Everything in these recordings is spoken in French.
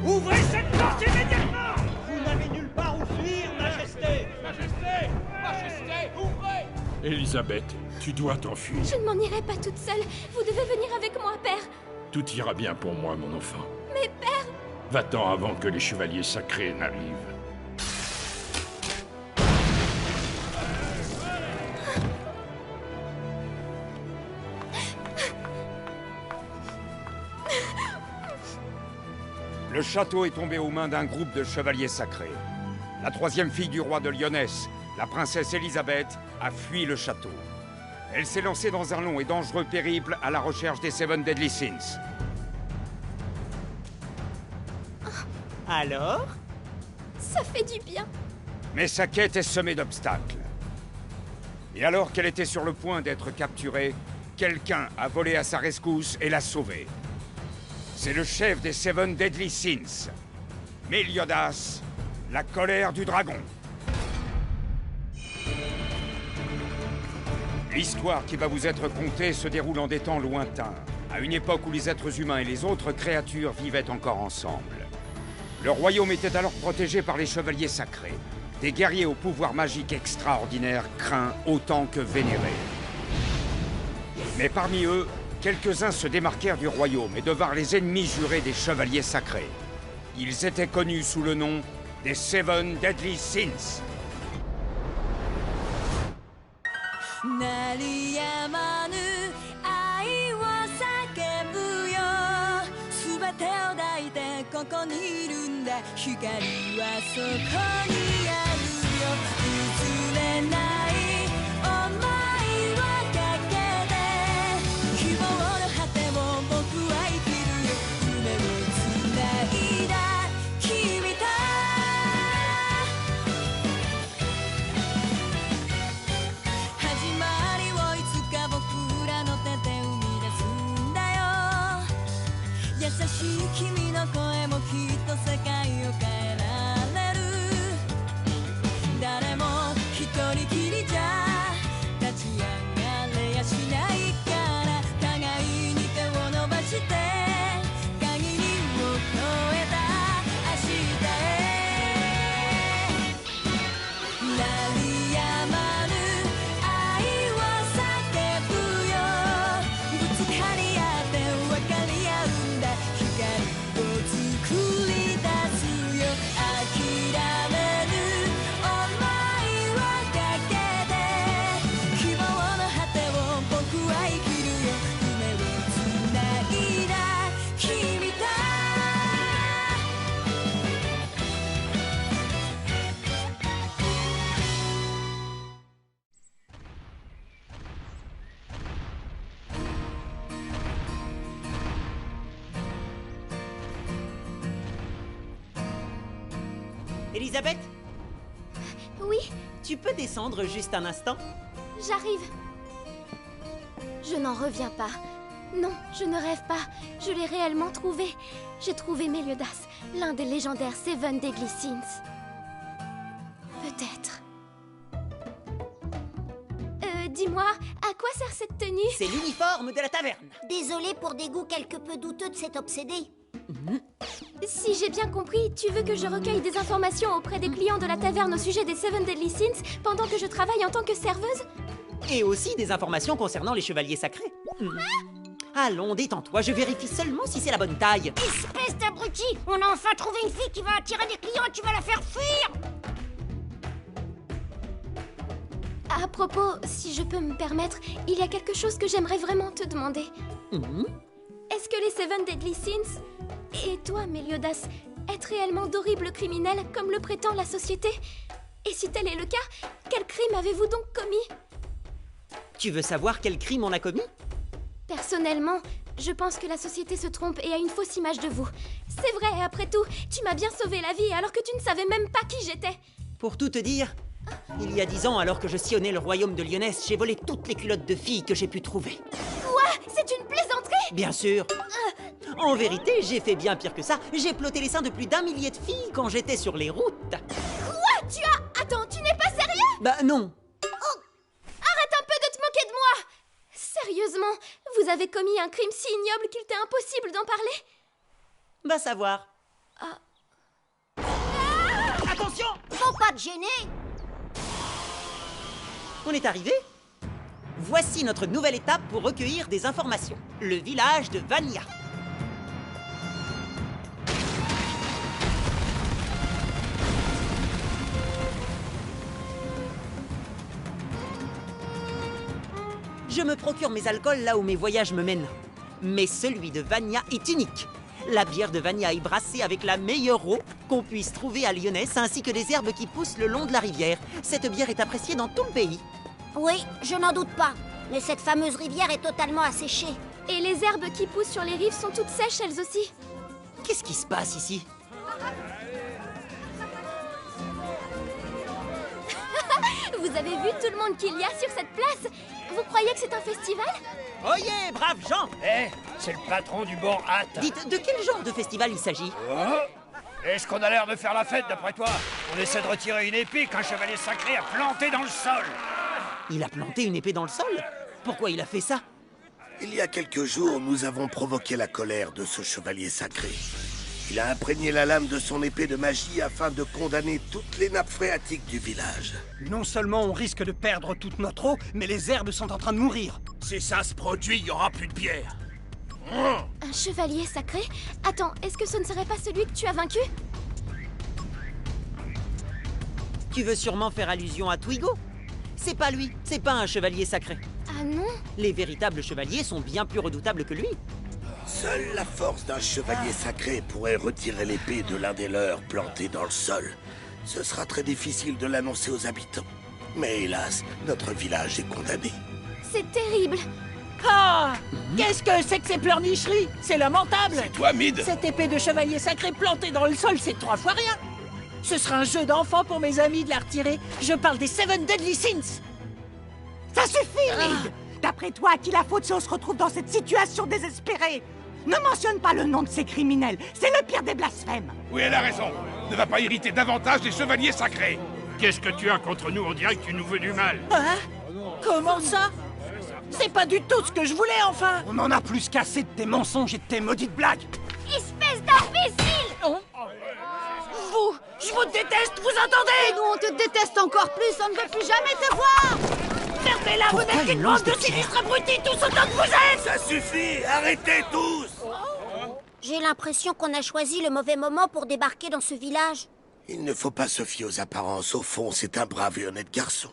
Ouvrez cette porte immédiatement! Vous n'avez nulle part où fuir, Majesté! Majesté! Majesté, ouvrez! Elisabeth, tu dois t'enfuir. Je ne m'en irai pas toute seule. Vous devez venir avec moi, père. Tout ira bien pour moi, mon enfant. Mais père... Va-t'en avant que les chevaliers sacrés n'arrivent. Le château est tombé aux mains d'un groupe de chevaliers sacrés. La troisième fille du roi de Lyonesse, la princesse Elisabeth, a fui le château. Elle s'est lancée dans un long et dangereux périple à la recherche des Seven Deadly Sins. Alors? Ça fait du bien. Mais sa quête est semée d'obstacles. Et alors qu'elle était sur le point d'être capturée, quelqu'un a volé à sa rescousse et l'a sauvée. C'est le chef des Seven Deadly Sins, Meliodas, la colère du dragon. L'histoire qui va vous être contée se déroule en des temps lointains, à une époque où les êtres humains et les autres créatures vivaient encore ensemble. Le royaume était alors protégé par les chevaliers sacrés, des guerriers au pouvoir magique extraordinaire craints autant que vénérés. Mais parmi eux, quelques-uns se démarquèrent du royaume et devinrent les ennemis jurés des chevaliers sacrés. Ils étaient connus sous le nom des Seven Deadly Sins. Elisabeth? Oui, Tu peux descendre juste un instant? j'arrive. Je n'en reviens pas. Non, je ne rêve pas. Je l'ai réellement trouvé. J'ai trouvé Meliodas, l'un des légendaires Seven Deadly Sins. Peut-être. Dis-moi, à quoi sert cette tenue? C'est l'uniforme de la taverne. Désolé pour des goûts quelque peu douteux de cet obsédé. Si j'ai bien compris, tu veux que je recueille des informations auprès des clients de la taverne au sujet des Seven Deadly Sins pendant que je travaille en tant que serveuse? Et aussi des informations concernant les chevaliers sacrés. Allons, détends-toi, je vérifie seulement si c'est la bonne taille. Espèce d'abruti! On a enfin trouvé une fille qui va attirer des clients et tu vas la faire fuir! À propos, si je peux me permettre, il y a quelque chose que j'aimerais vraiment te demander. Est-ce que les Seven Deadly Sins, et toi, Meliodas, êtes réellement d'horribles criminels comme le prétend la société? Et si tel est le cas, quel crime avez-vous donc commis? Tu veux savoir quel crime on a commis? Personnellement, je pense que la société se trompe et a une fausse image de vous. C'est vrai, après tout, tu m'as bien sauvé la vie alors que tu ne savais même pas qui j'étais. Pour tout te dire, il y a 10 ans, alors que je sillonnais le royaume de Lyonesse, j'ai volé toutes les culottes de filles que j'ai pu trouver. Quoi? C'est une plaisanterie? Bien sûr. En vérité, j'ai fait bien pire que ça. J'ai ploté les seins de plus d'1 millier de filles quand j'étais sur les routes. Quoi? Tu as... Attends, tu n'es pas sérieux? Bah non. Arrête un peu de te moquer de moi! Sérieusement, vous avez commis un crime si ignoble qu'il t'est impossible d'en parler? Va savoir. Attention! Faut pas te gêner. On est arrivé? Voici notre nouvelle étape pour recueillir des informations. Le village de Vania. Je me procure mes alcools là où mes voyages me mènent. Mais celui de Vania est unique. La bière de Vania est brassée avec la meilleure eau qu'on puisse trouver à Lyonesse, ainsi que des herbes qui poussent le long de la rivière. Cette bière est appréciée dans tout le pays. Oui, je n'en doute pas. Mais cette fameuse rivière est totalement asséchée. Et les herbes qui poussent sur les rives sont toutes sèches elles aussi. Qu'est-ce qui se passe ici? Vous avez vu tout le monde qu'il y a sur cette place? Vous croyez que c'est un festival? Oyez, braves gens! Eh, c'est le patron du bord hâte. Dites, de quel genre de festival il s'agit? Est-ce qu'on a l'air de faire la fête d'après toi? On essaie de retirer une épée qu'un chevalier sacré a plantée dans le sol. Il a planté une épée dans le sol? Pourquoi il a fait ça? Il y a quelques jours, nous avons provoqué la colère de ce chevalier sacré. Il a imprégné la lame de son épée de magie afin de condamner toutes les nappes phréatiques du village. Non seulement on risque de perdre toute notre eau, mais les herbes sont en train de mourir. Si ça se produit, il n'y aura plus de bière. Un chevalier sacré? Attends, est-ce que ce ne serait pas celui que tu as vaincu? Tu veux sûrement faire allusion à Twigo? C'est pas lui, c'est pas un chevalier sacré. Ah non? Les véritables chevaliers sont bien plus redoutables que lui. Seule la force d'un chevalier sacré pourrait retirer l'épée de l'un des leurs plantée dans le sol. Ce sera très difficile de l'annoncer aux habitants. Mais hélas, notre village est condamné. C'est terrible! Ah! Qu'est-ce que c'est que ces pleurnicheries? C'est lamentable! C'est toi, Mid. Cette épée de chevalier sacré plantée dans le sol, c'est 3 fois rien! Ce sera un jeu d'enfant pour mes amis de la retirer. Je parle des Seven Deadly Sins! Ça suffit, Mid! D'après toi, à qui la faute si on se retrouve dans cette situation désespérée? Ne mentionne pas le nom de ces criminels, c'est le pire des blasphèmes! Oui, elle a raison. Ne va pas irriter davantage les chevaliers sacrés. Qu'est-ce que tu as contre nous? On dirait que tu nous veux du mal. Hein? Comment ça? C'est pas du tout ce que je voulais, enfin! On en a plus qu'assez de tes mensonges et de tes maudites blagues. Espèce d'imbécile! Vous! Je vous déteste, vous entendez? Nous, on te déteste encore plus, on ne veut plus jamais te voir! Fermez-la, vous n'êtes qu'une bande de sinistres abrutis, tous autant que vous êtes! Ça suffit! Arrêtez tous! J'ai l'impression qu'on a choisi le mauvais moment pour débarquer dans ce village. Il ne faut pas se fier aux apparences. Au fond, c'est un brave et honnête garçon.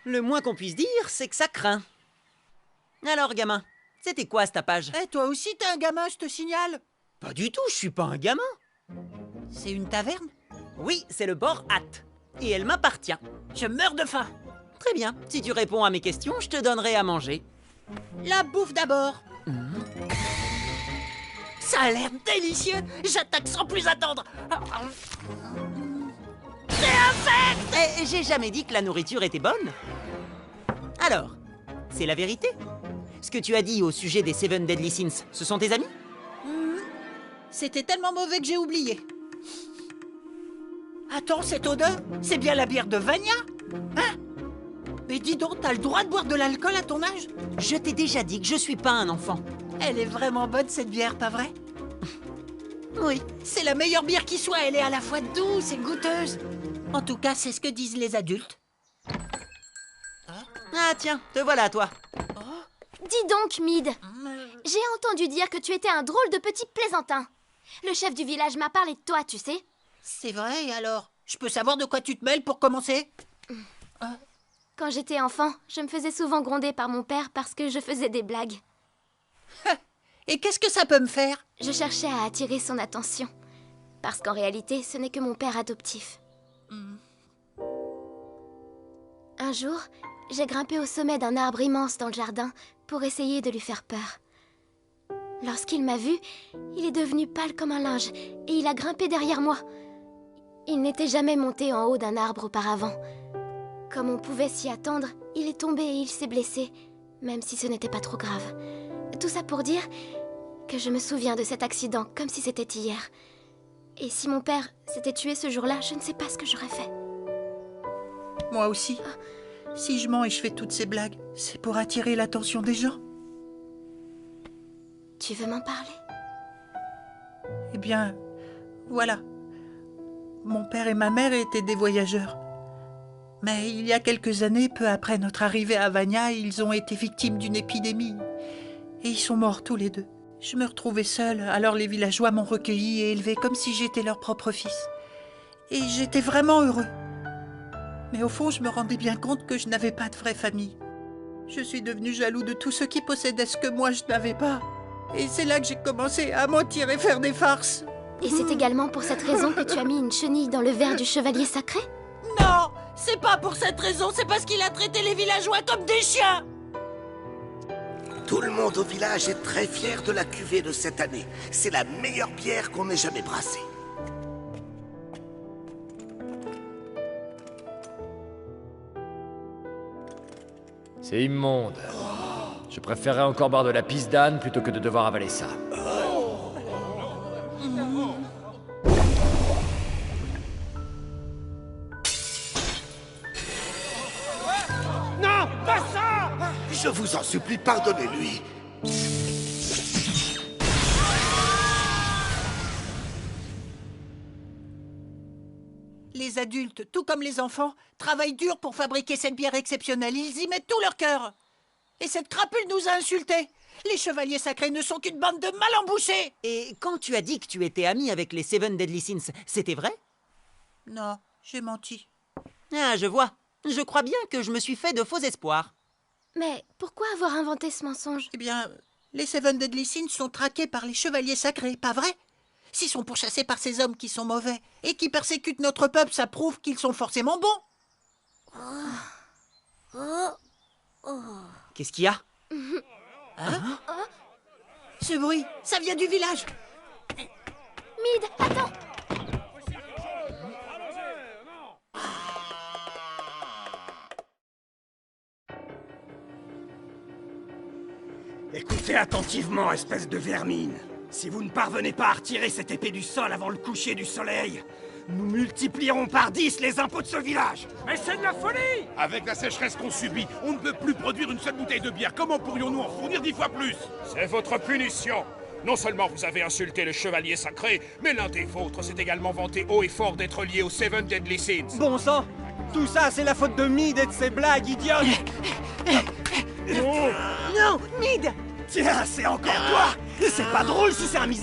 Le moins qu'on puisse dire, c'est que ça craint. Alors, gamin, c'était quoi ce tapage? Eh, toi aussi, t'es un gamin, je te signale. Pas du tout, je suis pas un gamin. C'est une taverne? Oui, c'est le bord hâte. Et elle m'appartient. Je meurs de faim. Très bien, si tu réponds à mes questions, je te donnerai à manger. La bouffe d'abord. Ça a l'air délicieux. J'attaque sans plus attendre. J'ai jamais dit que la nourriture était bonne. Alors, c'est la vérité? Ce que tu as dit au sujet des Seven Deadly Sins, ce sont tes amis? C'était tellement mauvais que j'ai oublié. Attends, cette odeur, c'est bien la bière de Vania? Hein? Mais dis donc, t'as le droit de boire de l'alcool à ton âge? Je t'ai déjà dit que je suis pas un enfant. Elle est vraiment bonne, cette bière, pas vrai? Oui. C'est la meilleure bière qui soit, elle est à la fois douce et goûteuse. En tout cas, c'est ce que disent les adultes. Ah tiens, te voilà toi. Dis donc, Mid. J'ai entendu dire que tu étais un drôle de petit plaisantin. Le chef du village m'a parlé de toi, tu sais. C'est vrai, et alors? Je peux savoir de quoi tu te mêles pour commencer? Quand j'étais enfant, je me faisais souvent gronder par mon père parce que je faisais des blagues. Et qu'est-ce que ça peut me faire? Je cherchais à attirer son attention. Parce qu'en réalité, ce n'est que mon père adoptif. Un jour, j'ai grimpé au sommet d'un arbre immense dans le jardin pour essayer de lui faire peur. Lorsqu'il m'a vue, il est devenu pâle comme un linge et il a grimpé derrière moi. Il n'était jamais monté en haut d'un arbre auparavant. Comme on pouvait s'y attendre, il est tombé et il s'est blessé, même si ce n'était pas trop grave. Tout ça pour dire que je me souviens de cet accident comme si c'était hier. Et si mon père s'était tué ce jour-là, je ne sais pas ce que j'aurais fait. Moi aussi. Si je mens et je fais toutes ces blagues, c'est pour attirer l'attention des gens. Tu veux m'en parler? bien, voilà. Mon père et ma mère étaient des voyageurs. Mais il y a quelques années, peu après notre arrivée à Vania, ils ont été victimes d'une épidémie. Et ils sont morts tous les deux. Je me retrouvais seule, alors les villageois m'ont recueillie et élevée comme si j'étais leur propre fils. Et j'étais vraiment heureux. Mais au fond, je me rendais bien compte que je n'avais pas de vraie famille. Je suis devenu jaloux de tous ceux qui possédaient ce que moi je n'avais pas. Et c'est là que j'ai commencé à mentir et faire des farces. Et c'est également pour cette raison que tu as mis une chenille dans le verre du chevalier sacré? Non, c'est pas pour cette raison, c'est parce qu'il a traité les villageois comme des chiens. Tout le monde au village est très fier de la cuvée de cette année. C'est la meilleure bière qu'on ait jamais brassée. C'est immonde. Je préférerais encore boire de la pisse d'âne plutôt que de devoir avaler ça. Non, pas ça! Je vous en supplie, pardonnez-lui. Les adultes, tout comme les enfants, travaillent dur pour fabriquer cette bière exceptionnelle. Ils y mettent tout leur cœur. Et cette crapule nous a insultés. Les chevaliers sacrés ne sont qu'une bande de mal embouchés. Et quand tu as dit que tu étais ami avec les Seven Deadly Sins, c'était vrai? Non, j'ai menti. Ah, je vois. Je crois bien que je me suis fait de faux espoirs. Mais pourquoi avoir inventé ce mensonge? Eh bien, les Seven Deadly Sins sont traqués par les chevaliers sacrés, pas vrai? S'ils sont pourchassés par ces hommes qui sont mauvais et qui persécutent notre peuple, ça prouve qu'ils sont forcément bons. Qu'est-ce qu'il y a? Hein? Ce bruit, ça vient du village. Mid, attends! Écoutez attentivement, espèce de vermine. Si vous ne parvenez pas à retirer cette épée du sol avant le coucher du soleil, nous multiplierons par 10 les impôts de ce village. Mais c'est de la folie! Avec la sécheresse qu'on subit, on ne peut plus produire une seule bouteille de bière. Comment pourrions-nous en fournir 10 fois plus? C'est votre punition. Non seulement vous avez insulté le chevalier sacré, mais l'un des vôtres s'est également vanté haut et fort d'être lié aux Seven Deadly Sins. Bon sang, tout ça c'est la faute de Mid et de ses blagues idiotes. Non, Mid! Tiens, c'est encore toi. C'est pas drôle si c'est un misère.